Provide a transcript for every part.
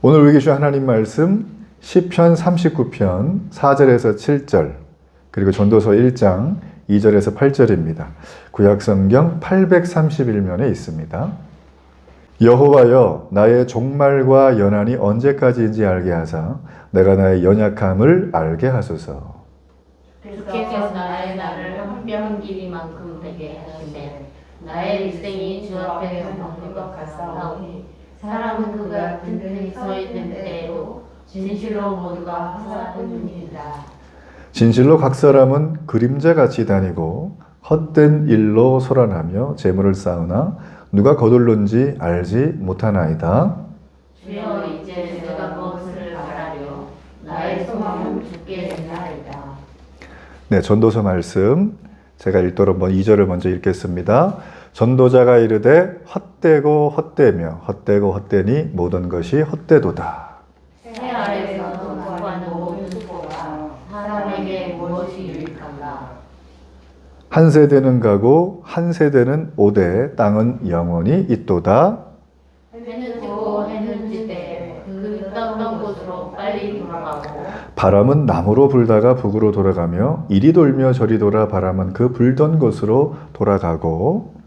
오늘 우리 주신 하나님 말씀 시편 39편 4절에서 7절 그리고 전도서 1장 2절에서 8절입니다. 구약성경 831면에 있습니다. 여호와여 나의 종말과 연한이 언제까지인지 알게 하사 내가 나의 연약함을 알게 하소서. 주께서 나의 날을 한뼘 길이만큼 되게 하시되 나의 일생이 주 앞에서 먹는 것 같사오니 사람은 그가 든든히 서 있는 때로 진실로 모두가 하사뿐이니라. 진실로 각 사람은 그림자같이 다니고 헛된 일로 소란하며 재물을 쌓으나 누가 거둘는지 알지 못하나이다. 주여 이제 내가 무엇을 바라려 나의 소망은 주께 있나이다. 네, 전도서 말씀 제가 읽도록 2절을 먼저 읽겠습니다. 전도자가 이르되 헛되고 헛되며 헛되고 헛되니 모든 것이 헛되도다. 해 아래서 구하는 모든 수고가 사람에게 무엇이 유익한가. 한 세대는 가고 한 세대는 오되 땅은 영원히 있도다. 해는 뜨고 해는 지되 그 떴던 곳으로 빨리 돌아가고 바람은 남으로 불다가 북으로 돌아가며 이리 돌며 저리 돌아 바람은 그 불던 곳으로 돌아가고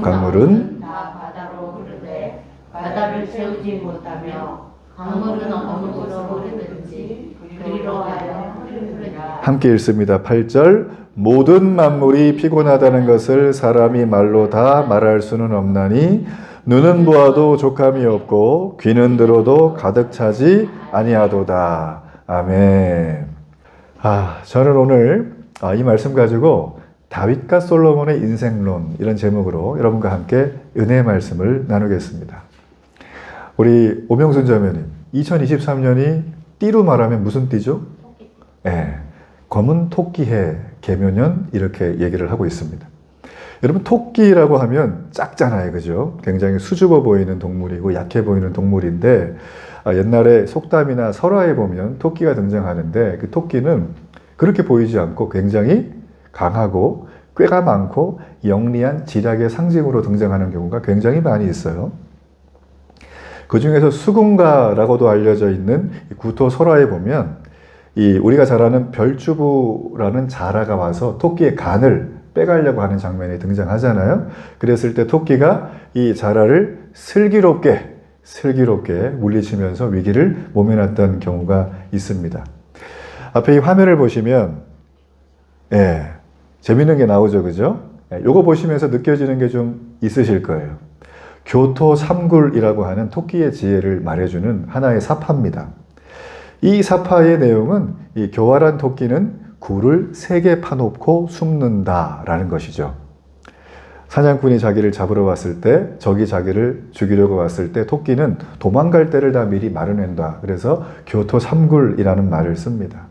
강물은 다 바다로 흐르되 바다를 채우지 못하며 강물은 어느 곳으로 흐르든지 그리로 하여 흐르리라. 함께 읽습니다. 8절 모든 만물이 피곤하다는 것을 사람이 말로 다 말할 수는 없나니 눈은 보아도 족함이 없고 귀는 들어도 가득 차지 아니하도다. 아멘. 저는 오늘 이 말씀 가지고 다윗과 솔로몬의 인생론 이런 제목으로 여러분과 함께 은혜의 말씀을 나누겠습니다. 우리 오명순 자매님, 2023년이 띠로 말하면 무슨 띠죠? 네, 검은 토끼해 개묘년 이렇게 얘기를 하고 있습니다. 여러분 토끼라고 하면 작잖아요, 그죠? 굉장히 수줍어 보이는 동물이고 약해 보이는 동물인데 옛날에 속담이나 설화에 보면 토끼가 등장하는데 그 토끼는 그렇게 보이지 않고 굉장히 강하고 꾀가 많고 영리한 지략의 상징으로 등장하는 경우가 굉장히 많이 있어요. 그 중에서 수군가라고도 알려져 있는 구토 설화에 보면 우리가 잘 아는 별주부라는 자라가 와서 토끼의 간을 빼가려고 하는 장면이 등장하잖아요. 그랬을 때 토끼가 이 자라를 슬기롭게 물리치면서 위기를 모면했던 경우가 있습니다. 앞에 이 화면을 보시면 재밌는 게 나오죠, 그죠? 요거 보시면서 느껴지는 게 좀 있으실 거예요. 교토 삼굴이라고 하는 토끼의 지혜를 말해주는 하나의 사파입니다. 이 사파의 내용은 이 교활한 토끼는 굴을 3개 파놓고 숨는다라는 것이죠. 사냥꾼이 자기를 잡으러 왔을 때, 적이 자기를 죽이려고 왔을 때 토끼는 도망갈 때를 다 미리 마련한다. 그래서 교토 삼굴이라는 말을 씁니다.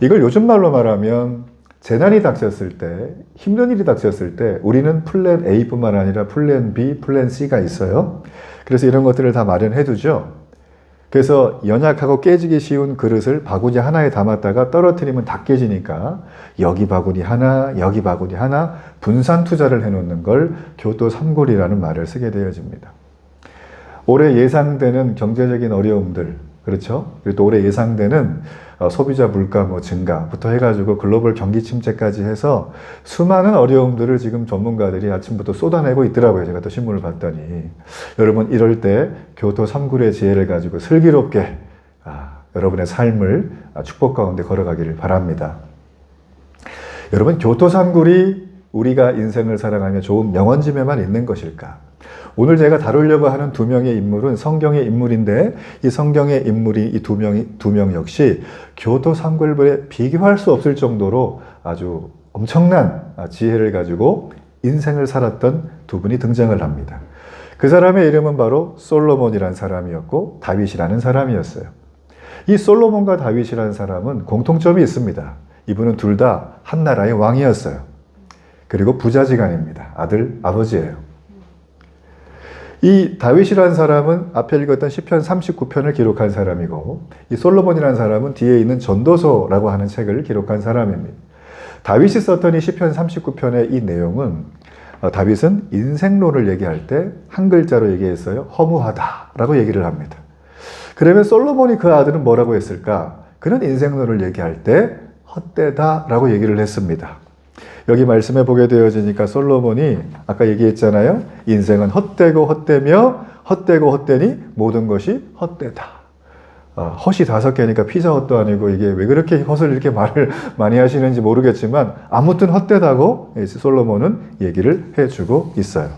이걸 요즘 말로 말하면 재난이 닥쳤을 때, 힘든 일이 닥쳤을 때 우리는 플랜 A뿐만 아니라 플랜 B, 플랜 C가 있어요. 그래서 이런 것들을 다 마련해 두죠. 그래서 연약하고 깨지기 쉬운 그릇을 바구니 하나에 담았다가 떨어뜨리면 다 깨지니까 여기 바구니 하나, 여기 바구니 하나 분산 투자를 해놓는 걸 교토 삼굴이라는 말을 쓰게 되어집니다. 올해 예상되는 경제적인 어려움들, 그렇죠? 그리고 또 올해 예상되는 소비자 물가 증가부터 해가지고 글로벌 경기 침체까지 해서 수많은 어려움들을 지금 전문가들이 아침부터 쏟아내고 있더라고요. 제가 또 신문을 봤더니. 여러분 이럴 때 교토 삼굴의 지혜를 가지고 슬기롭게 여러분의 삶을 축복 가운데 걸어가기를 바랍니다. 여러분 교토 삼굴이 우리가 인생을 살아가며 좋은 명언집에만 있는 것일까? 오늘 제가 다루려고 하는 2명의 인물은 성경의 인물인데 이 성경의 인물이 이 두 명 역시 교토 삼굴에 비교할 수 없을 정도로 아주 엄청난 지혜를 가지고 인생을 살았던 2분이 등장을 합니다. 그 사람의 이름은 바로 솔로몬이라는 사람이었고 다윗이라는 사람이었어요. 이 솔로몬과 다윗이라는 사람은 공통점이 있습니다. 이분은 둘 다 한 나라의 왕이었어요. 그리고 부자지간입니다. 아버지예요. 이 다윗이라는 사람은 앞에 읽었던 시편 39편을 기록한 사람이고 이 솔로몬이라는 사람은 뒤에 있는 전도서라고 하는 책을 기록한 사람입니다. 다윗이 썼던 이 시편 39편의 이 내용은 다윗은 인생론을 얘기할 때 한 글자로 얘기했어요. 허무하다라고 얘기를 합니다. 그러면 솔로몬이 그 아들은 뭐라고 했을까? 그는 인생론을 얘기할 때 헛되다라고 얘기를 했습니다. 여기 말씀에 보게 되어지니까 솔로몬이 아까 얘기했잖아요. 인생은 헛되고 헛되며 헛되고 헛되니 모든 것이 헛되다. 헛이 5개니까 피자 헛도 아니고 이게 왜 그렇게 헛을 이렇게 말을 많이 하시는지 모르겠지만 아무튼 헛되다고 솔로몬은 얘기를 해주고 있어요.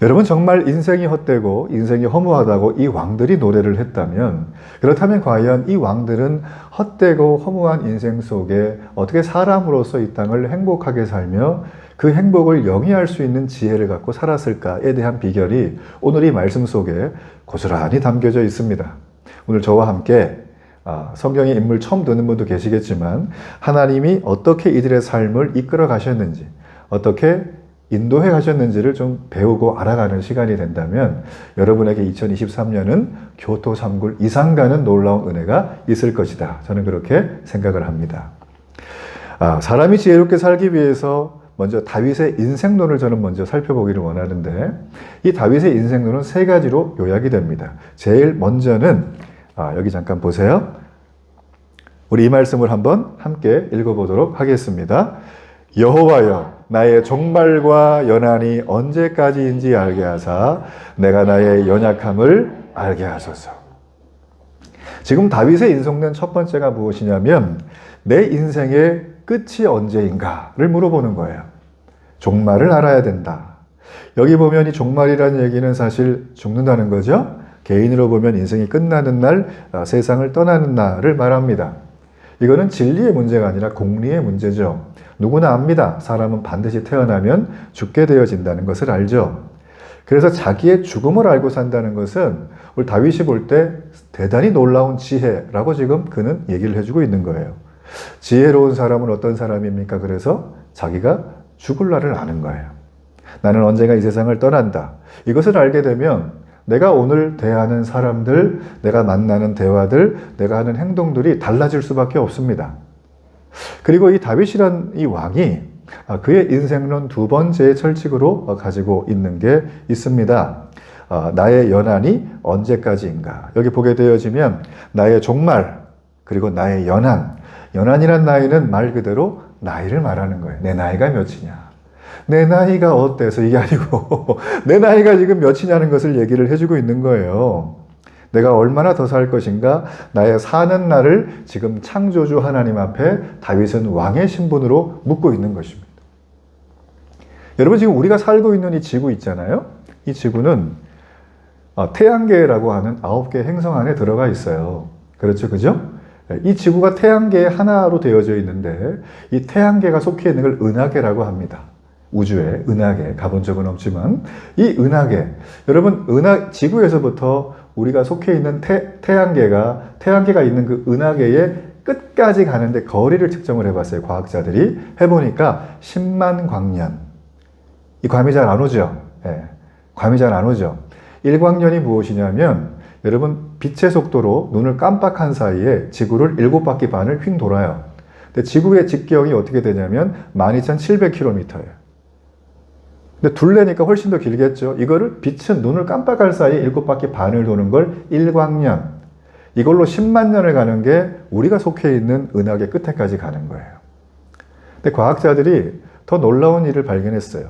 여러분 정말 인생이 헛되고 인생이 허무하다고 이 왕들이 노래를 했다면 그렇다면 과연 이 왕들은 헛되고 허무한 인생 속에 어떻게 사람으로서 이 땅을 행복하게 살며 그 행복을 영위할 수 있는 지혜를 갖고 살았을까에 대한 비결이 오늘 이 말씀 속에 고스란히 담겨져 있습니다. 오늘 저와 함께 성경의 인물 처음 듣는 분도 계시겠지만 하나님이 어떻게 이들의 삶을 이끌어 가셨는지 어떻게 인도해 가셨는지를 좀 배우고 알아가는 시간이 된다면 여러분에게 2023년은 교토 3굴 이상 가는 놀라운 은혜가 있을 것이다. 저는 그렇게 생각을 합니다. 사람이 지혜롭게 살기 위해서 먼저 다윗의 인생론을 저는 먼저 살펴보기를 원하는데 이 다윗의 인생론은 3가지로 요약이 됩니다. 제일 먼저는 여기 잠깐 보세요. 우리 이 말씀을 한번 함께 읽어보도록 하겠습니다. 여호와여 나의 종말과 연한이 언제까지인지 알게 하사 내가 나의 연약함을 알게 하소서. 지금 다윗의 인생론 첫 번째가 무엇이냐면 내 인생의 끝이 언제인가를 물어보는 거예요. 종말을 알아야 된다. 여기 보면 이 종말이라는 얘기는 사실 죽는다는 거죠. 개인으로 보면 인생이 끝나는 날, 세상을 떠나는 날을 말합니다. 이거는 진리의 문제가 아니라 공리의 문제죠. 누구나 압니다. 사람은 반드시 태어나면 죽게 되어진다는 것을 알죠. 그래서 자기의 죽음을 알고 산다는 것은 우리 다윗이 볼 때 대단히 놀라운 지혜라고 지금 그는 얘기를 해주고 있는 거예요. 지혜로운 사람은 어떤 사람입니까? 그래서 자기가 죽을 날을 아는 거예요. 나는 언젠가 이 세상을 떠난다. 이것을 알게 되면 내가 오늘 대하는 사람들, 내가 만나는 대화들, 내가 하는 행동들이 달라질 수밖에 없습니다. 그리고 이 다윗이란 이 왕이 그의 인생론 2번째의 철칙으로 가지고 있는 게 있습니다. 나의 연한이 언제까지인가. 여기 보게 되어지면 나의 종말 그리고 나의 연한. 연한이란 나이는 말 그대로 나이를 말하는 거예요. 내 나이가 몇이냐. 내 나이가 어때서 이게 아니고 내 나이가 지금 몇이냐는 것을 얘기를 해주고 있는 거예요. 내가 얼마나 더 살 것인가? 나의 사는 날을 지금 창조주 하나님 앞에 다윗은 왕의 신분으로 묻고 있는 것입니다. 여러분 지금 우리가 살고 있는 이 지구 있잖아요. 이 지구는 태양계라고 하는 9개의 행성 안에 들어가 있어요. 그렇죠, 그죠? 이 지구가 태양계의 하나로 되어져 있는데 이 태양계가 속해 있는 걸 은하계라고 합니다. 우주의 은하계 가본 적은 없지만 이 은하계 여러분 지구에서부터 우리가 속해 있는 태양계가 있는 그 은하계의 끝까지 가는데 거리를 측정을 해봤어요. 과학자들이 해보니까 10만 광년. 이 감이 잘 안 오죠? 네, 감이 잘 안 오죠? 1광년이 무엇이냐면 여러분 빛의 속도로 눈을 깜빡한 사이에 지구를 7바퀴 반을 휙 돌아요. 근데 지구의 직경이 어떻게 되냐면 12,700km예요. 근데 둘레니까 훨씬 더 길겠죠. 이거를 빛은 눈을 깜빡할 사이에 7바퀴 반을 도는 걸 1광년. 이걸로 10만 년을 가는 게 우리가 속해 있는 은하계 끝에까지 가는 거예요. 근데 과학자들이 더 놀라운 일을 발견했어요.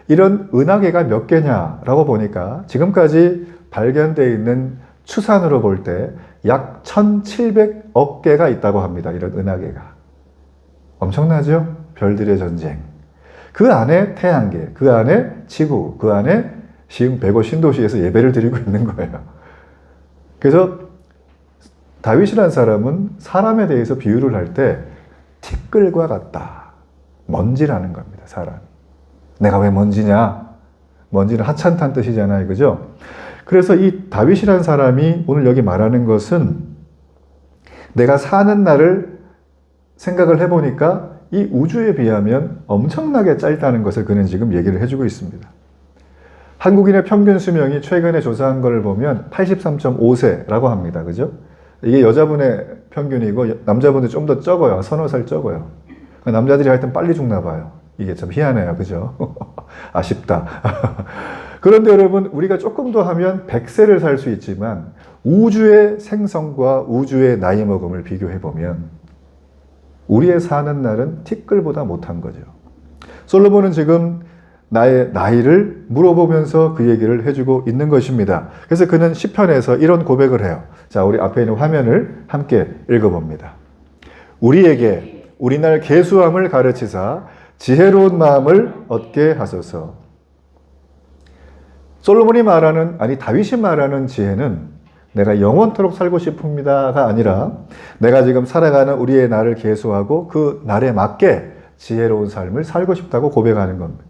이런 은하계가 몇 개냐라고 보니까 지금까지 발견되어 있는 추산으로 볼 때 약 1,700억 개가 있다고 합니다. 이런 은하계가. 엄청나죠? 별들의 전쟁. 그 안에 태양계, 그 안에 지구, 그 안에 지금 105 신도시에서 예배를 드리고 있는 거예요. 그래서 다윗이라는 사람은 사람에 대해서 비유를 할 때 티끌과 같다. 먼지라는 겁니다. 사람. 내가 왜 먼지냐? 먼지는 하찮다는 뜻이잖아요. 그죠? 그래서 이 다윗이라는 사람이 오늘 여기 말하는 것은 내가 사는 날을 생각을 해보니까 이 우주에 비하면 엄청나게 짧다는 것을 그는 지금 얘기를 해주고 있습니다. 한국인의 평균 수명이 최근에 조사한 걸 보면 83.5세라고 합니다. 그죠? 이게 여자분의 평균이고 남자분들 좀 더 적어요. 서너 살 적어요. 남자들이 하여튼 빨리 죽나 봐요. 이게 참 희한해요. 그죠? 아쉽다. 그런데 여러분, 우리가 조금 더 하면 100세를 살 수 있지만 우주의 생성과 우주의 나이 먹음을 비교해 보면 우리의 사는 날은 티끌보다 못한 거죠. 솔로몬은 지금 나의 나이를 물어보면서 그 얘기를 해주고 있는 것입니다. 그래서 그는 시편에서 이런 고백을 해요. 자, 우리 앞에 있는 화면을 함께 읽어봅니다. 우리에게 우리날 계수함을 가르치사 지혜로운 마음을 얻게 하소서. 솔로몬이 말하는, 아니 다윗이 말하는 지혜는 내가 영원토록 살고 싶습니다가 아니라 내가 지금 살아가는 우리의 날을 계수하고 그 날에 맞게 지혜로운 삶을 살고 싶다고 고백하는 겁니다.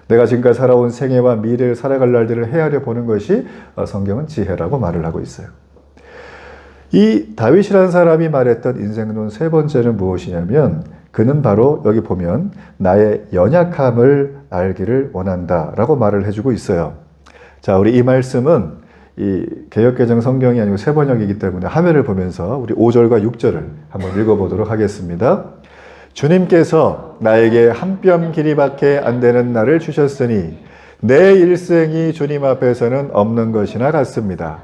내가 지금까지 살아온 생애와 미래를 살아갈 날들을 헤아려 보는 것이 성경은 지혜라고 말을 하고 있어요. 이 다윗이라는 사람이 말했던 인생론 세 번째는 무엇이냐면 그는 바로 여기 보면 나의 연약함을 알기를 원한다라고 말을 해주고 있어요. 자, 우리 이 말씀은 이 개역개정 성경이 아니고 세번역이기 때문에 화면을 보면서 우리 5절과 6절을 한번 읽어보도록 하겠습니다. 주님께서 나에게 한 뼘 길이밖에 안 되는 날을 주셨으니 내 일생이 주님 앞에서는 없는 것이나 같습니다.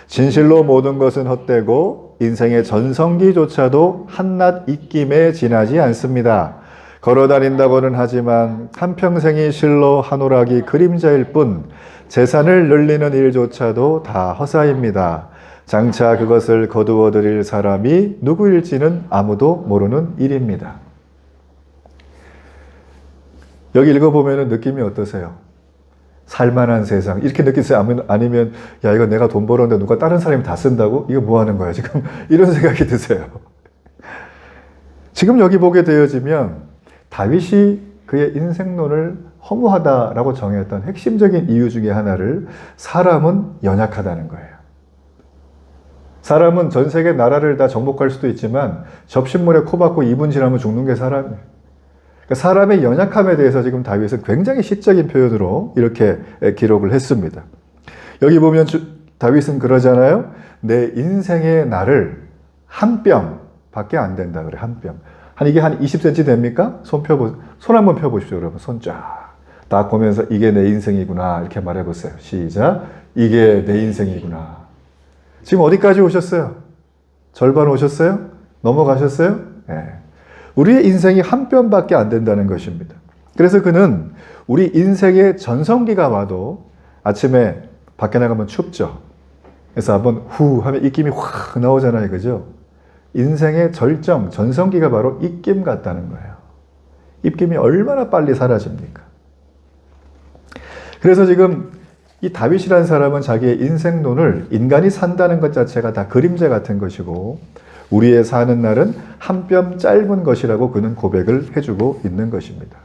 진실로 모든 것은 헛되고 인생의 전성기조차도 한낱 입김에 지나지 않습니다. 걸어다닌다고는 하지만 한평생이 실로 한 오락이 그림자일 뿐 재산을 늘리는 일조차도 다 허사입니다. 장차 그것을 거두어 드릴 사람이 누구일지는 아무도 모르는 일입니다. 여기 읽어보면 느낌이 어떠세요? 살만한 세상 이렇게 느끼세요? 아니면 야 이거 내가 돈 벌었는데 누가 다른 사람이 다 쓴다고? 이거 뭐 하는 거야 지금? 이런 생각이 드세요. 지금 여기 보게 되어지면 다윗이 그의 인생론을 허무하다라고 정했던 핵심적인 이유 중에 하나를 사람은 연약하다는 거예요. 사람은 전 세계 나라를 다 정복할 수도 있지만 접신물에 코 박고 2분 지나면 죽는 게 사람이에요. 그러니까 사람의 연약함에 대해서 지금 다윗은 굉장히 시적인 표현으로 이렇게 기록을 했습니다. 여기 보면 다윗은 그러잖아요. 내 인생의 날을 한 뼘 밖에 안 된다 그래. 한 뼘. 이게 한 20cm 됩니까? 손 한번 펴보십시오, 여러분. 손 쫙. 딱 보면서 이게 내 인생이구나. 이렇게 말해보세요. 시작. 이게 내 인생이구나. 지금 어디까지 오셨어요? 절반 오셨어요? 넘어가셨어요? 네. 우리의 인생이 한 뼘밖에 안 된다는 것입니다. 그래서 그는 우리 인생의 전성기가 와도 아침에 밖에 나가면 춥죠. 그래서 한번 후 하면 입김이 확 나오잖아요. 그죠? 인생의 절정, 전성기가 바로 입김 같다는 거예요. 입김이 얼마나 빨리 사라집니까? 그래서 지금 이 다윗이라는 사람은 자기의 인생론을 인간이 산다는 것 자체가 다 그림자 같은 것이고 우리의 사는 날은 한 뼘 짧은 것이라고 그는 고백을 해주고 있는 것입니다.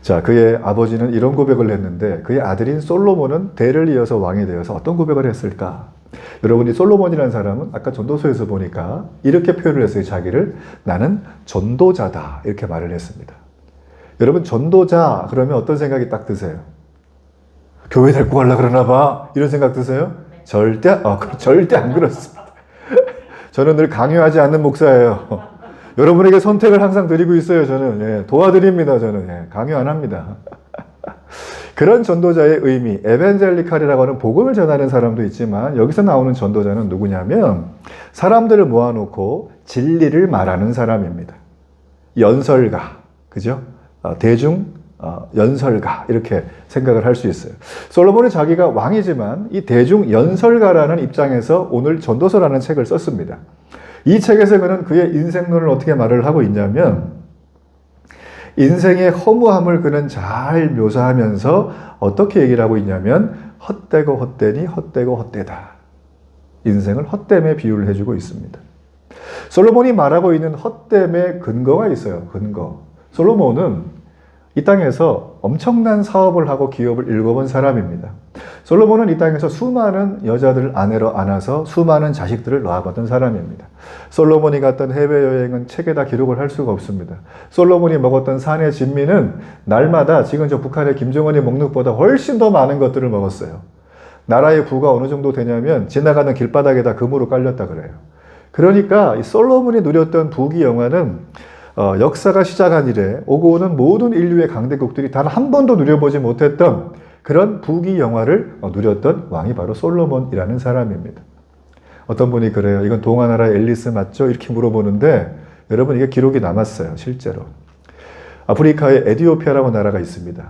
자, 그의 아버지는 이런 고백을 했는데 그의 아들인 솔로몬은 대를 이어서 왕이 되어서 어떤 고백을 했을까? 여러분이 솔로몬이라는 사람은 아까 전도서에서 보니까 이렇게 표현을 했어요. 자기를 나는 전도자다 이렇게 말을 했습니다. 여러분 전도자 그러면 어떤 생각이 딱 드세요? 교회 데리고 가려고 그러나 봐 이런 생각 드세요? 절대 안 그렇습니다. 저는 늘 강요하지 않는 목사예요. 여러분에게 선택을 항상 드리고 있어요. 저는 도와드립니다. 저는 강요 안 합니다. 그런 전도자의 의미, 에벤젤리칼이라고 하는 복음을 전하는 사람도 있지만 여기서 나오는 전도자는 누구냐면 사람들을 모아놓고 진리를 말하는 사람입니다. 연설가, 그죠? 대중 연설가 이렇게 생각을 할 수 있어요. 솔로몬이 자기가 왕이지만 이 대중 연설가라는 입장에서 오늘 전도서라는 책을 썼습니다. 이 책에서 그는 그의 인생론을 어떻게 말을 하고 있냐면 인생의 허무함을 그는 잘 묘사하면서 어떻게 얘기를 하고 있냐면 헛되고 헛되니 헛되고 헛되다. 인생을 헛됨에 비유를 해주고 있습니다. 솔로몬이 말하고 있는 헛됨의 근거가 있어요. 근거. 솔로몬은 이 땅에서 엄청난 사업을 하고 기업을 일궈본 사람입니다. 솔로몬은 이 땅에서 수많은 여자들을 아내로 안아서 수많은 자식들을 낳아봤던 사람입니다. 솔로몬이 갔던 해외여행은 책에다 기록을 할 수가 없습니다. 솔로몬이 먹었던 산의 진미는 날마다 지금 저 북한의 김정은이 먹는 것보다 훨씬 더 많은 것들을 먹었어요. 나라의 부가 어느 정도 되냐면 지나가는 길바닥에다 금으로 깔렸다 그래요. 그러니까 이 솔로몬이 누렸던 부귀 영화는 역사가 시작한 이래 오고 오는 모든 인류의 강대국들이 단 한 번도 누려보지 못했던 그런 부귀영화를 누렸던 왕이 바로 솔로몬이라는 사람입니다. 어떤 분이 그래요. 이건 동화나라 앨리스 맞죠? 이렇게 물어보는데 여러분 이게 기록이 남았어요. 실제로. 아프리카에 에티오피아라고 나라가 있습니다.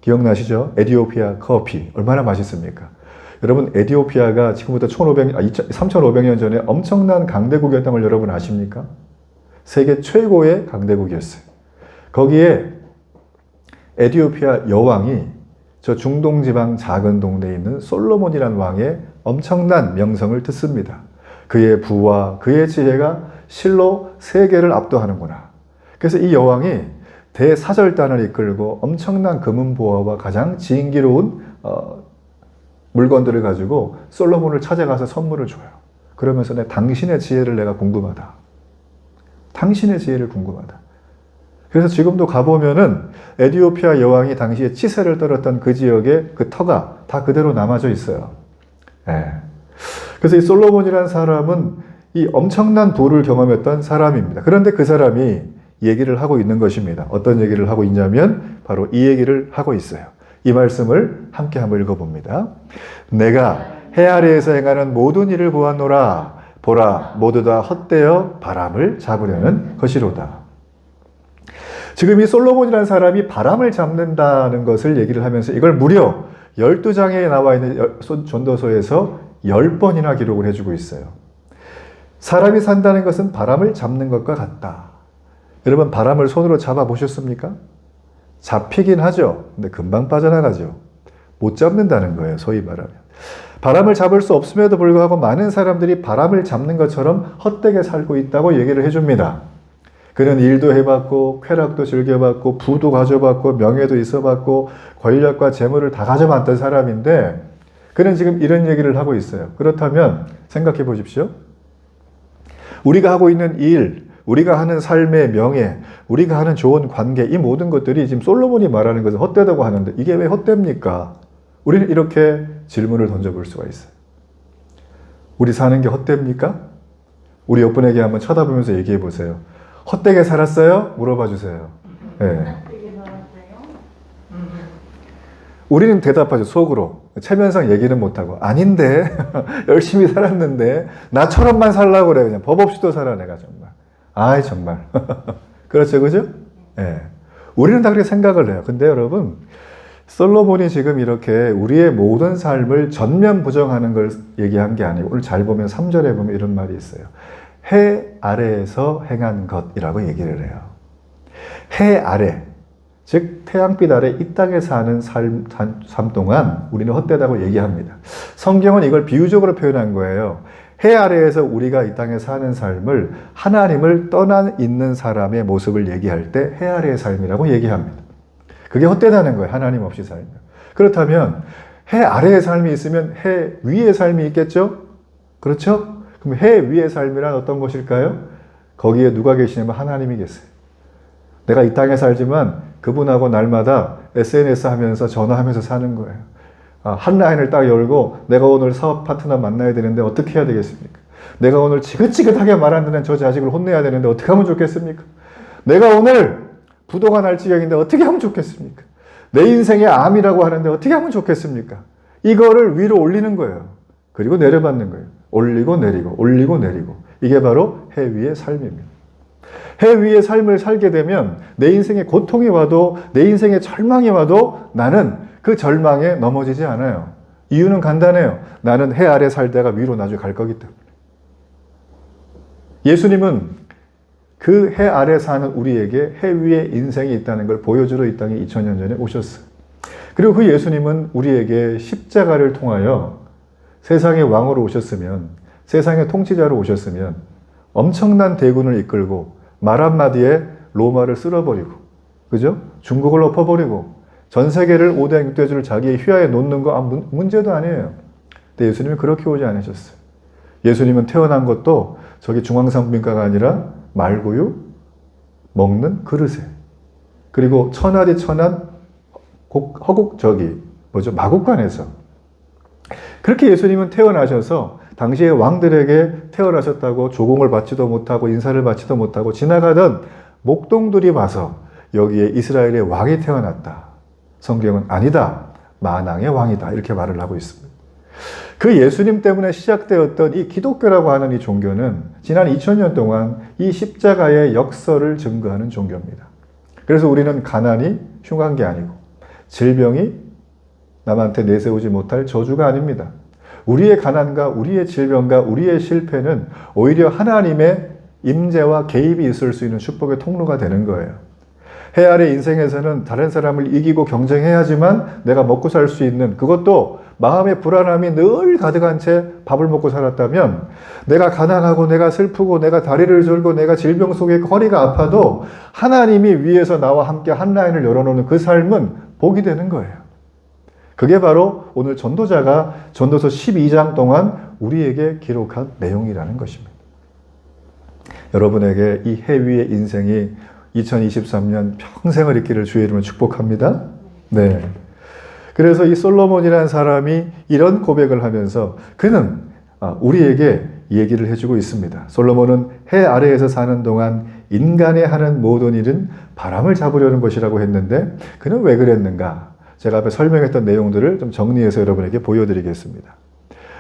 기억나시죠? 에티오피아 커피. 얼마나 맛있습니까? 여러분 에티오피아가 지금부터 3500년 전에 엄청난 강대국이었던 걸 여러분 아십니까? 세계 최고의 강대국이었어요. 거기에 에티오피아 여왕이 저 중동 지방 작은 동네에 있는 솔로몬이라는 왕의 엄청난 명성을 듣습니다. 그의 부와 그의 지혜가 실로 세계를 압도하는구나. 그래서 이 여왕이 대사절단을 이끌고 엄청난 금은보화와 가장 진기로운 물건들을 가지고 솔로몬을 찾아가서 선물을 줘요. 그러면서 당신의 지혜를 내가 궁금하다. 당신의 지혜를 궁금하다. 그래서 지금도 가보면은 에티오피아 여왕이 당시에 치세를 떨었던 그 지역에 그 터가 다 그대로 남아져 있어요. 예. 그래서 이 솔로몬이라는 사람은 이 엄청난 부를 경험했던 사람입니다. 그런데 그 사람이 얘기를 하고 있는 것입니다. 어떤 얘기를 하고 있냐면 바로 이 얘기를 하고 있어요. 이 말씀을 함께 한번 읽어봅니다. 내가 해 아래에서 행하는 모든 일을 보았노라. 보라, 모두 다 헛되어 바람을 잡으려는 것이로다. 지금 이 솔로몬이라는 사람이 바람을 잡는다는 것을 얘기를 하면서 이걸 무려 12장에 나와 있는 전도서에서 10번이나 기록을 해주고 있어요. 사람이 산다는 것은 바람을 잡는 것과 같다. 여러분 바람을 손으로 잡아 보셨습니까? 잡히긴 하죠. 근데 금방 빠져나가죠. 못 잡는다는 거예요. 소위 말하면. 바람을 잡을 수 없음에도 불구하고 많은 사람들이 바람을 잡는 것처럼 헛되게 살고 있다고 얘기를 해줍니다. 그는 일도 해봤고 쾌락도 즐겨봤고 부도 가져봤고 명예도 있어봤고 권력과 재물을 다 가져봤던 사람인데 그는 지금 이런 얘기를 하고 있어요. 그렇다면 생각해 보십시오. 우리가 하고 있는 일, 우리가 하는 삶의 명예, 우리가 하는 좋은 관계, 이 모든 것들이 지금 솔로몬이 말하는 것은 헛되다고 하는데 이게 왜 헛됩니까? 우리는 이렇게 질문을 던져볼 수가 있어요. 우리 사는 게 헛됩니까? 우리 옆분에게 한번 쳐다보면서 얘기해 보세요. 헛되게 살았어요? 물어봐 주세요. 네. 우리는 대답하죠. 속으로. 체면상 얘기는 못하고 아닌데 열심히 살았는데 나처럼만 살라고 그래. 그냥 법 없이도 살아 내가 정말. 아이 정말. 그렇죠. 그죠? 네. 우리는 다 그렇게 생각을 해요. 근데 여러분 솔로몬이 지금 이렇게 우리의 모든 삶을 전면 부정하는 걸 얘기한 게 아니고 오늘 잘 보면 3절에 보면 이런 말이 있어요. 해 아래에서 행한 것이라고 얘기를 해요. 해 아래, 즉 태양빛 아래 이 땅에 사는 삶 동안 우리는 헛되다고 얘기합니다. 성경은 이걸 비유적으로 표현한 거예요. 해 아래에서 우리가 이 땅에 사는 삶을 하나님을 떠나 있는 사람의 모습을 얘기할 때 해 아래의 삶이라고 얘기합니다. 그게 헛되다는 거예요. 하나님 없이 살면. 그렇다면 해 아래의 삶이 있으면 해 위의 삶이 있겠죠? 그렇죠? 그럼 해 위의 삶이란 어떤 것일까요? 거기에 누가 계시냐면 하나님이 계세요. 내가 이 땅에 살지만 그분하고 날마다 SNS 하면서 전화하면서 사는 거예요. 한 라인을 딱 열고 내가 오늘 사업 파트너 만나야 되는데 어떻게 해야 되겠습니까? 내가 오늘 지긋지긋하게 말 안 듣는 저 자식을 혼내야 되는데 어떻게 하면 좋겠습니까? 내가 오늘 부도가 날 지경인데 어떻게 하면 좋겠습니까? 내 인생의 암이라고 하는데 어떻게 하면 좋겠습니까? 이거를 위로 올리는 거예요. 그리고 내려받는 거예요. 올리고 내리고 올리고 내리고. 이게 바로 해 위의 삶입니다. 해 위의 삶을 살게 되면 내 인생에 고통이 와도 내 인생에 절망이 와도 나는 그 절망에 넘어지지 않아요. 이유는 간단해요. 나는 해 아래 살다가 위로 나중에 갈 거기 때문에. 예수님은 그 해 아래 사는 우리에게 해 위에 인생이 있다는 걸 보여주러 이 땅에 2000년 전에 오셨어요. 그리고 그 예수님은 우리에게 십자가를 통하여 세상의 왕으로 오셨으면, 세상의 통치자로 오셨으면 엄청난 대군을 이끌고 말 한마디에 로마를 쓸어버리고, 그죠? 중국을 엎어버리고 전 세계를 5대 6대주를 자기의 휘하에 놓는 거 문제도 아니에요. 근데 예수님은 그렇게 오지 않으셨어요. 예수님은 태어난 것도 저기 중앙산부인과가 아니라 말구유 먹는 그릇에, 그리고 천하디 천한 마국간에서 그렇게 예수님은 태어나셔서 당시의 왕들에게 태어나셨다고 조공을 받지도 못하고 인사를 받지도 못하고 지나가던 목동들이 와서 여기에 이스라엘의 왕이 태어났다. 성경은 아니다. 만왕의 왕이다. 이렇게 말을 하고 있습니다. 그 예수님 때문에 시작되었던 이 기독교라고 하는 이 종교는 지난 2000년 동안 이 십자가의 역설을 증거하는 종교입니다. 그래서 우리는 가난이 흉한 게 아니고 질병이 남한테 내세우지 못할 저주가 아닙니다. 우리의 가난과 우리의 질병과 우리의 실패는 오히려 하나님의 임재와 개입이 있을 수 있는 축복의 통로가 되는 거예요. 해 아래 인생에서는 다른 사람을 이기고 경쟁해야지만 내가 먹고 살 수 있는, 그것도 마음의 불안함이 늘 가득한 채 밥을 먹고 살았다면, 내가 가난하고 내가 슬프고 내가 다리를 절고 내가 질병 속에 허리가 아파도 하나님이 위에서 나와 함께 한 라인을 열어놓는 그 삶은 복이 되는 거예요. 그게 바로 오늘 전도자가 전도서 12장 동안 우리에게 기록한 내용이라는 것입니다. 여러분에게 이 해 위의 인생이 2023년 평생을 있기를 주의 이름으로 축복합니다. 네. 그래서 이 솔로몬이라는 사람이 이런 고백을 하면서 그는 우리에게 얘기를 해주고 있습니다. 솔로몬은 해 아래에서 사는 동안 인간의 하는 모든 일은 바람을 잡으려는 것이라고 했는데 그는 왜 그랬는가? 제가 앞에 설명했던 내용들을 좀 정리해서 여러분에게 보여드리겠습니다.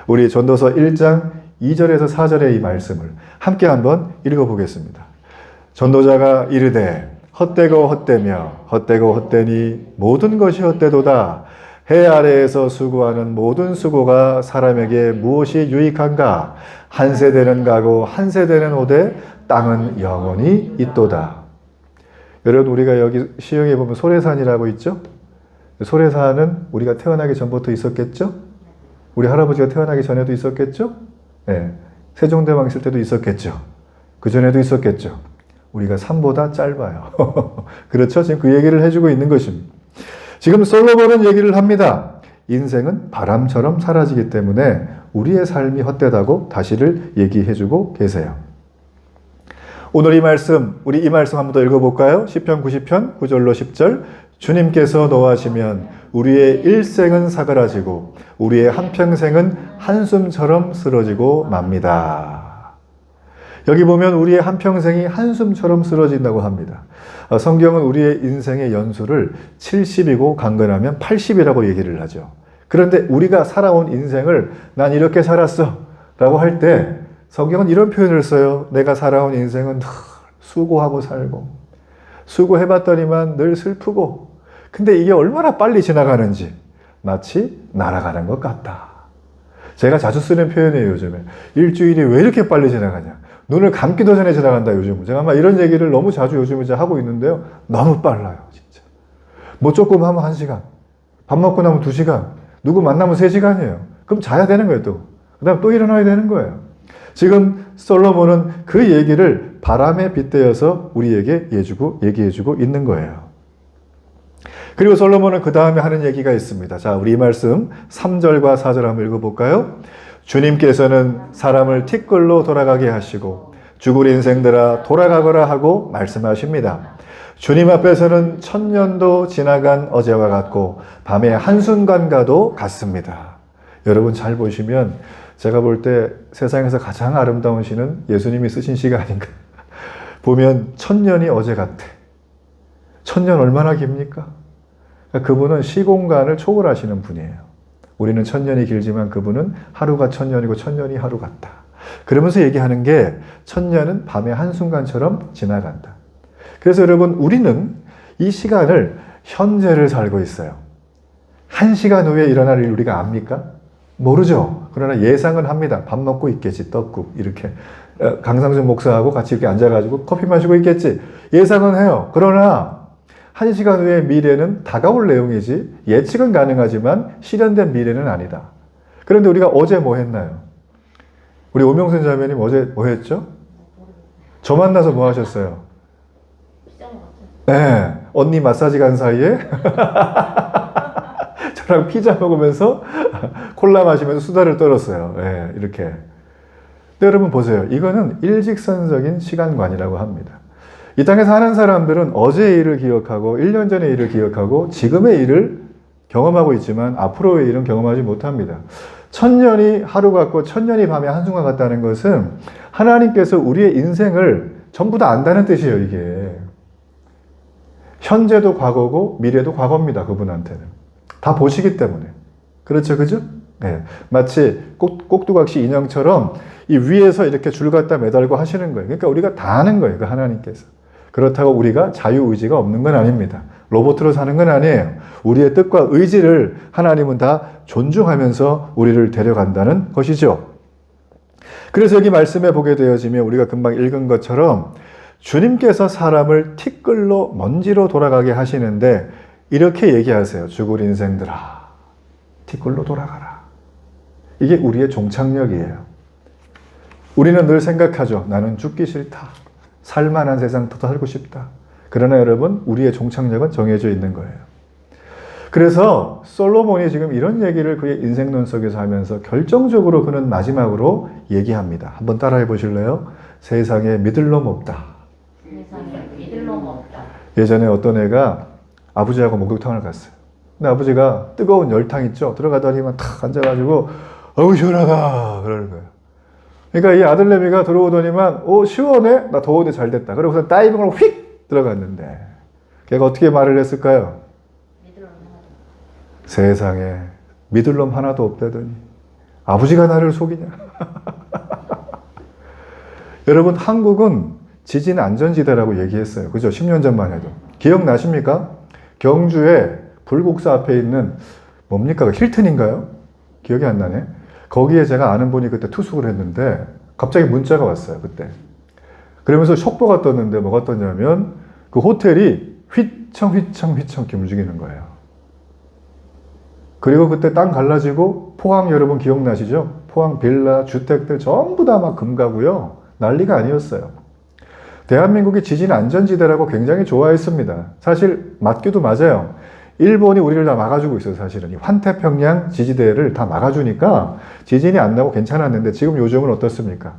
우리 전도서 1장 2절에서 4절의 이 말씀을 함께 한번 읽어보겠습니다. 전도자가 이르되 헛되고 헛되며 헛되고 헛되니 모든 것이 헛되도다. 해 아래에서 수고하는 모든 수고가 사람에게 무엇이 유익한가? 한 세대는 가고 한 세대는 오되 땅은 영원히 있도다. 여러분, 우리가 여기 시흥에 보면 소래산이라고 있죠? 소래산은 우리가 태어나기 전부터 있었겠죠? 우리 할아버지가 태어나기 전에도 있었겠죠? 네. 세종대왕 있을 때도 있었겠죠? 그 전에도 있었겠죠? 우리가 산보다 짧아요. 그렇죠? 지금 그 얘기를 해주고 있는 것입니다. 지금 솔로몬은 얘기를 합니다. 인생은 바람처럼 사라지기 때문에 우리의 삶이 헛되다고 다시를 얘기해주고 계세요. 오늘 이 말씀, 우리 이 말씀 한번 더 읽어볼까요? 시편 90편 9절로 10절. 주님께서 노하시면 우리의 일생은 사그라지고 우리의 한평생은 한숨처럼 쓰러지고 맙니다. 여기 보면 우리의 한평생이 한숨처럼 쓰러진다고 합니다. 성경은 우리의 인생의 연수를 70이고 강건하면 80이라고 얘기를 하죠. 그런데 우리가 살아온 인생을 난 이렇게 살았어 라고 할 때 성경은 이런 표현을 써요. 내가 살아온 인생은 늘 수고하고 살고 수고해봤더니만 늘 슬프고 근데 이게 얼마나 빨리 지나가는지 마치 날아가는 것 같다. 제가 자주 쓰는 표현이에요. 요즘에 일주일이 왜 이렇게 빨리 지나가냐. 눈을 감기도 전에 지나간다 요즘은. 제가 아마 이런 얘기를 너무 자주 요즘 이제 하고 있는데요. 너무 빨라요 진짜. 뭐 조금 하면 1시간, 밥 먹고 나면 2시간, 누구 만나면 3시간이에요. 그럼 자야 되는 거예요 또. 그 다음 또 일어나야 되는 거예요. 지금 솔로몬은 그 얘기를 바람에 빗대어서 우리에게 얘기해주고 있는 거예요. 그리고 솔로몬은 그 다음에 하는 얘기가 있습니다. 자, 우리 이 말씀 3절과 4절 한번 읽어볼까요? 주님께서는 사람을 티끌로 돌아가게 하시고 죽을 인생들아 돌아가거라 하고 말씀하십니다. 주님 앞에서는 1000년도 지나간 어제와 같고 밤의 한순간과도 같습니다. 여러분 잘 보시면 제가 볼 때 세상에서 가장 아름다운 시는 예수님이 쓰신 시가 아닌가. 보면 1000년이 어제 같아. 1000년 얼마나 깁니까? 그분은 시공간을 초월하시는 분이에요. 우리는 1000년이 길지만 그분은 하루가 1000년이고 1000년이 하루 같다. 그러면서 얘기하는 게 1000년은 밤의 한순간처럼 지나간다. 그래서 여러분 우리는 이 시간을 현재를 살고 있어요. 1시간 후에 일어날 일 우리가 압니까? 모르죠. 그러나 예상은 합니다. 밥 먹고 있겠지. 떡국 이렇게 강상준 목사하고 같이 이렇게 앉아가지고 커피 마시고 있겠지. 예상은 해요. 그러나 1시간 후의 미래는 다가올 내용이지 예측은 가능하지만 실현된 미래는 아니다. 그런데 우리가 어제 뭐 했나요? 우리 오명순 자매님 어제 뭐 했죠? 저 만나서 뭐 하셨어요? 네, 언니 마사지 간 사이에 저랑 피자 먹으면서 콜라 마시면서 수다를 떨었어요. 네, 이렇게. 근데 여러분 보세요. 이거는 일직선적인 시간관이라고 합니다. 이 땅에 사는 사람들은 어제의 일을 기억하고 1년 전의 일을 기억하고 지금의 일을 경험하고 있지만 앞으로의 일은 경험하지 못합니다. 1000년이 하루 같고 1000년이 밤의 한순간 같다는 것은 하나님께서 우리의 인생을 전부 다 안다는 뜻이에요. 이게 현재도 과거고 미래도 과거입니다. 그분한테는. 다 보시기 때문에. 그렇죠, 그죠? 네. 마치 꼭두각시 인형처럼 이 위에서 이렇게 줄 갖다 매달고 하시는 거예요. 그러니까 우리가 다 하는 거예요, 그 하나님께서. 그렇다고 우리가 자유의지가 없는 건 아닙니다. 로봇으로 사는 건 아니에요. 우리의 뜻과 의지를 하나님은 다 존중하면서 우리를 데려간다는 것이죠. 그래서 여기 말씀에 보게 되어지면 우리가 금방 읽은 것처럼 주님께서 사람을 티끌로 먼지로 돌아가게 하시는데 이렇게 얘기하세요. 죽을 인생들아, 티끌로 돌아가라. 이게 우리의 종착역이에요. 우리는 늘 생각하죠. 나는 죽기 싫다. 살만한 세상 더 살고 싶다. 그러나 여러분, 우리의 종착역은 정해져 있는 거예요. 그래서 솔로몬이 지금 이런 얘기를 그의 인생론 속에서 하면서 결정적으로 그는 마지막으로 얘기합니다. 한번 따라해 보실래요? 세상에 믿을 놈 없다. 세상에 믿을 놈 없다. 예전에 어떤 애가 아버지하고 목욕탕을 갔어요. 근데 아버지가 뜨거운 열탕 있죠? 들어가더니만 탁 앉아가지고 어우 시원하다 그러는 거예요. 그러니까 이 아들내미가 들어오더니만 시원해? 나 더운데 잘 됐다. 그러고서 다이빙으로 휙 들어갔는데 걔가 어떻게 말을 했을까요? 세상에 믿을 놈 하나도 없다더니 아버지가 나를 속이냐. 여러분, 한국은 지진 안전지대라고 얘기했어요. 그죠? 10년 전만 해도. 기억나십니까? 경주에 불국사 앞에 있는 뭡니까? 힐튼인가요? 기억이 안 나네. 거기에 제가 아는 분이 그때 투숙을 했는데 갑자기 문자가 왔어요. 그때. 그러면서 속보가 떴는데 뭐가 떴냐면 그 호텔이 휘청휘청 이렇게 움직이는 거예요. 그리고 그때 땅 갈라지고 포항 여러분 기억나시죠? 포항 빌라, 주택들 전부 다 막 금가고요. 난리가 아니었어요. 대한민국이 지진 안전지대라고 굉장히 좋아했습니다. 사실 맞기도 맞아요. 일본이 우리를 다 막아주고 있어요. 사실은 이 환태평양 지지대를 다 막아주니까 지진이 안 나고 괜찮았는데 지금 요즘은 어떻습니까?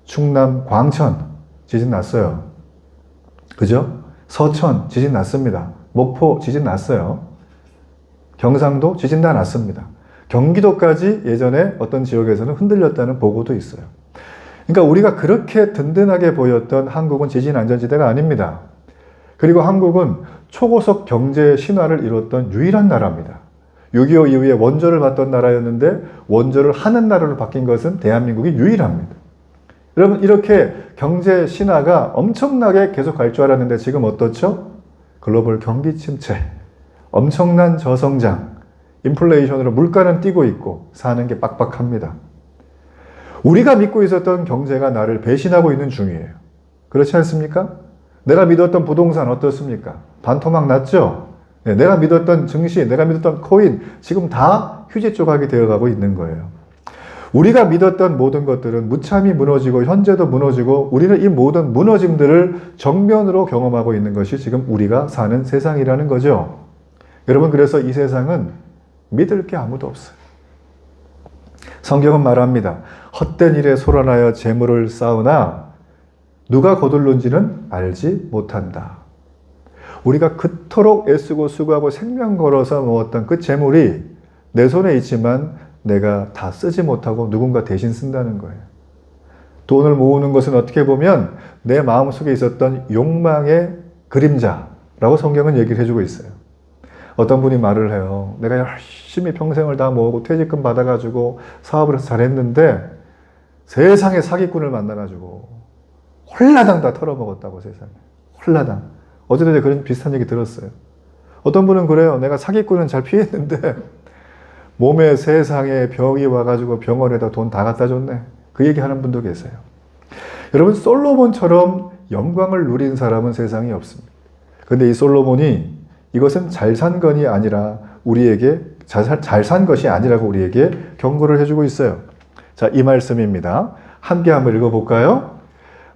충남 광천 지진 났어요. 그죠? 서천 지진 났습니다. 목포 지진 났어요. 경상도 지진 다 났습니다. 경기도까지 예전에 어떤 지역에서는 흔들렸다는 보고도 있어요. 그러니까 우리가 그렇게 든든하게 보였던 한국은 지진 안전지대가 아닙니다. 그리고 한국은 초고속 경제 신화를 이뤘던 유일한 나라입니다. 6.25 이후에 원조를 받던 나라였는데 원조를 하는 나라로 바뀐 것은 대한민국이 유일합니다. 여러분, 이렇게 경제 신화가 엄청나게 계속 갈 줄 알았는데 지금 어떻죠? 글로벌 경기 침체, 엄청난 저성장, 인플레이션으로 물가는 뛰고 있고 사는 게 빡빡합니다. 우리가 믿고 있었던 경제가 나를 배신하고 있는 중이에요. 그렇지 않습니까? 내가 믿었던 부동산 어떻습니까? 반토막 났죠? 네, 내가 믿었던 증시, 내가 믿었던 코인 지금 다 휴지 조각이 되어가고 있는 거예요. 우리가 믿었던 모든 것들은 무참히 무너지고 현재도 무너지고 우리는 이 모든 무너짐들을 정면으로 경험하고 있는 것이 지금 우리가 사는 세상이라는 거죠. 여러분, 그래서 이 세상은 믿을 게 아무도 없어요. 성경은 말합니다. 헛된 일에 소란하여 재물을 쌓으나 누가 거둘는지는 알지 못한다. 우리가 그토록 애쓰고 수고하고 생명 걸어서 모았던 그 재물이 내 손에 있지만 내가 다 쓰지 못하고 누군가 대신 쓴다는 거예요. 돈을 모으는 것은 어떻게 보면 내 마음속에 있었던 욕망의 그림자라고 성경은 얘기를 해주고 있어요. 어떤 분이 말을 해요. 내가 열심히 평생을 다 모으고 퇴직금 받아가지고 사업을 해서 잘했는데 세상에 사기꾼을 만나가지고 홀라당 다 털어먹었다고. 세상에 홀라당. 어제도 그런 비슷한 얘기 들었어요. 어떤 분은 그래요. 내가 사기꾼은 잘 피했는데 몸에 세상에 병이 와가지고 병원에다 돈 다 갖다 줬네. 그 얘기하는 분도 계세요. 여러분, 솔로몬처럼 영광을 누린 사람은 세상에 없습니다. 근데 이 솔로몬이 이것은 잘 산 건이 아니라 우리에게 잘 산 것이 아니라고 우리에게 경고를 해주고 있어요. 자, 이 말씀입니다. 함께 한번 읽어볼까요?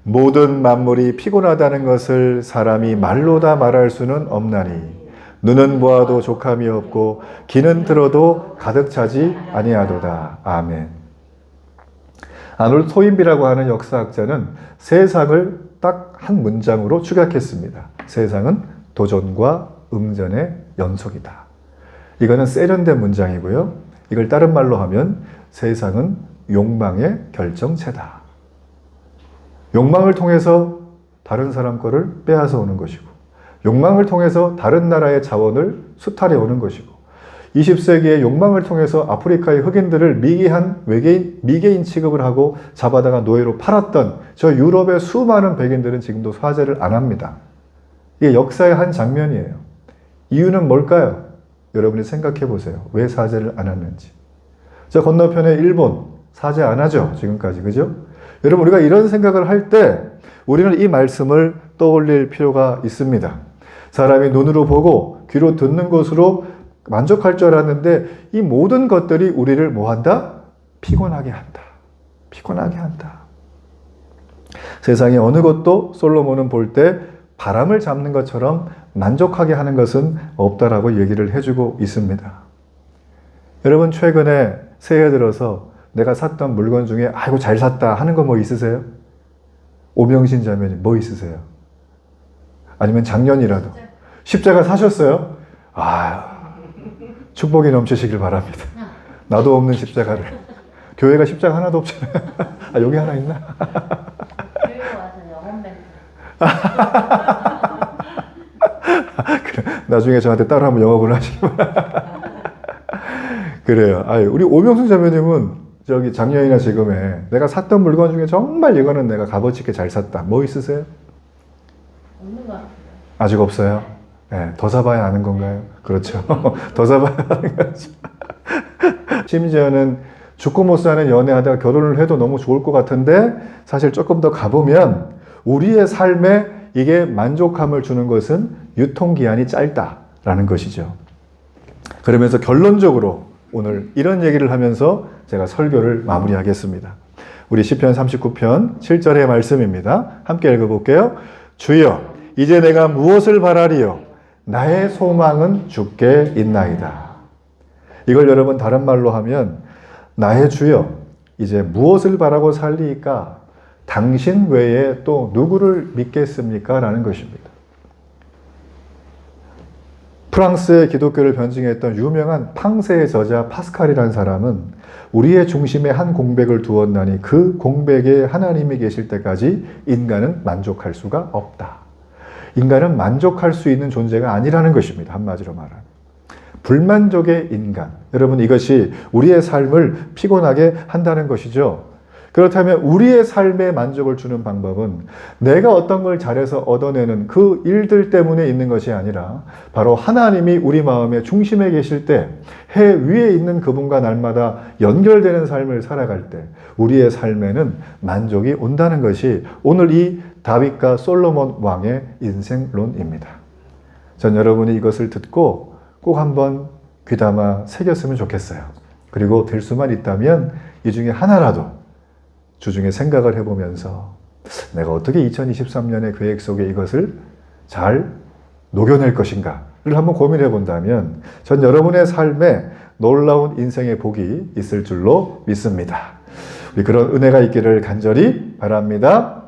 모든 만물이 피곤하다는 것을 사람이 말로 다 말할 수는 없나니 눈은 보아도 족함이 없고 귀는 들어도 가득 차지 아니하도다. 아멘. 아놀드 토인비라고 하는 역사학자는 세상을 딱 한 문장으로 축약했습니다. 세상은 도전과 응전의 연속이다. 이거는 세련된 문장이고요. 이걸 다른 말로 하면 세상은 욕망의 결정체다. 욕망을 통해서 다른 사람 거를 빼앗아 오는 것이고 욕망을 통해서 다른 나라의 자원을 수탈해 오는 것이고 20세기의 욕망을 통해서 아프리카의 흑인들을 미개한 미개인 취급을 하고 잡아다가 노예로 팔았던 저 유럽의 수많은 백인들은 지금도 사죄를 안 합니다. 이게 역사의 한 장면이에요. 이유는 뭘까요? 여러분이 생각해 보세요. 왜 사죄를 안 했는지. 저 건너편에 일본 사죄 안 하죠. 지금까지. 그죠? 여러분 우리가 이런 생각을 할 때 우리는 이 말씀을 떠올릴 필요가 있습니다. 사람이 눈으로 보고 귀로 듣는 것으로 만족할 줄 알았는데 이 모든 것들이 우리를 뭐한다? 피곤하게 한다. 피곤하게 한다. 세상의 어느 것도 솔로몬은 볼 때 바람을 잡는 것처럼 만족하게 하는 것은 없다라고 얘기를 해주고 있습니다. 여러분 최근에 새해 들어서 내가 샀던 물건 중에 아이고 잘 샀다 하는 거 뭐 있으세요? 오명신 자매님 뭐 있으세요? 아니면 작년이라도 십자가 사셨어요? 축복이 넘치시길 바랍니다. 나도 없는 십자가를. 교회가 십자가 하나도 없잖아요. 여기 하나 있나? 교회 와서 영혼 멘트. 그래, 나중에 저한테 따로 한번 영업을 하시기 바랍니다. 그래요. 우리 오명순 자매님은 저기 작년이나 지금에 내가 샀던 물건 중에 정말 이거는 내가 값어치 있게 잘 샀다. 뭐 있으세요? 없는 것 같아요. 아직 없어요? 네, 더 사봐야 아는 건가요? 그렇죠. 더 사봐야 아는 거죠. 심지어는 죽고 못 사는 연애하다가 결혼을 해도 너무 좋을 것 같은데 사실 조금 더 가보면 우리의 삶에 이게 만족함을 주는 것은 유통기한이 짧다라는 것이죠. 그러면서 결론적으로 오늘 이런 얘기를 하면서 제가 설교를 마무리하겠습니다. 우리 시편 39편 7절의 말씀입니다. 함께 읽어볼게요. 주여 이제 내가 무엇을 바라리요? 나의 소망은 주께 있나이다. 이걸 여러분 다른 말로 하면 나의 주여 이제 무엇을 바라고 살리까? 당신 외에 또 누구를 믿겠습니까? 라는 것입니다. 프랑스의 기독교를 변증했던 유명한 팡세의 저자 파스칼이라는 사람은 우리의 중심에 한 공백을 두었나니 그 공백에 하나님이 계실 때까지 인간은 만족할 수가 없다. 인간은 만족할 수 있는 존재가 아니라는 것입니다. 한마디로 말하면. 불만족의 인간. 여러분 이것이 우리의 삶을 피곤하게 한다는 것이죠. 그렇다면 우리의 삶에 만족을 주는 방법은 내가 어떤 걸 잘해서 얻어내는 그 일들 때문에 있는 것이 아니라 바로 하나님이 우리 마음의 중심에 계실 때 해 위에 있는 그분과 날마다 연결되는 삶을 살아갈 때 우리의 삶에는 만족이 온다는 것이 오늘 이 다윗과 솔로몬 왕의 인생론입니다. 전 여러분이 이것을 듣고 꼭 한번 귀담아 새겼으면 좋겠어요. 그리고 될 수만 있다면 이 중에 하나라도 주중에 생각을 해보면서 내가 어떻게 2023년의 계획 속에 이것을 잘 녹여낼 것인가를 한번 고민해 본다면 전 여러분의 삶에 놀라운 인생의 복이 있을 줄로 믿습니다. 우리 그런 은혜가 있기를 간절히 바랍니다.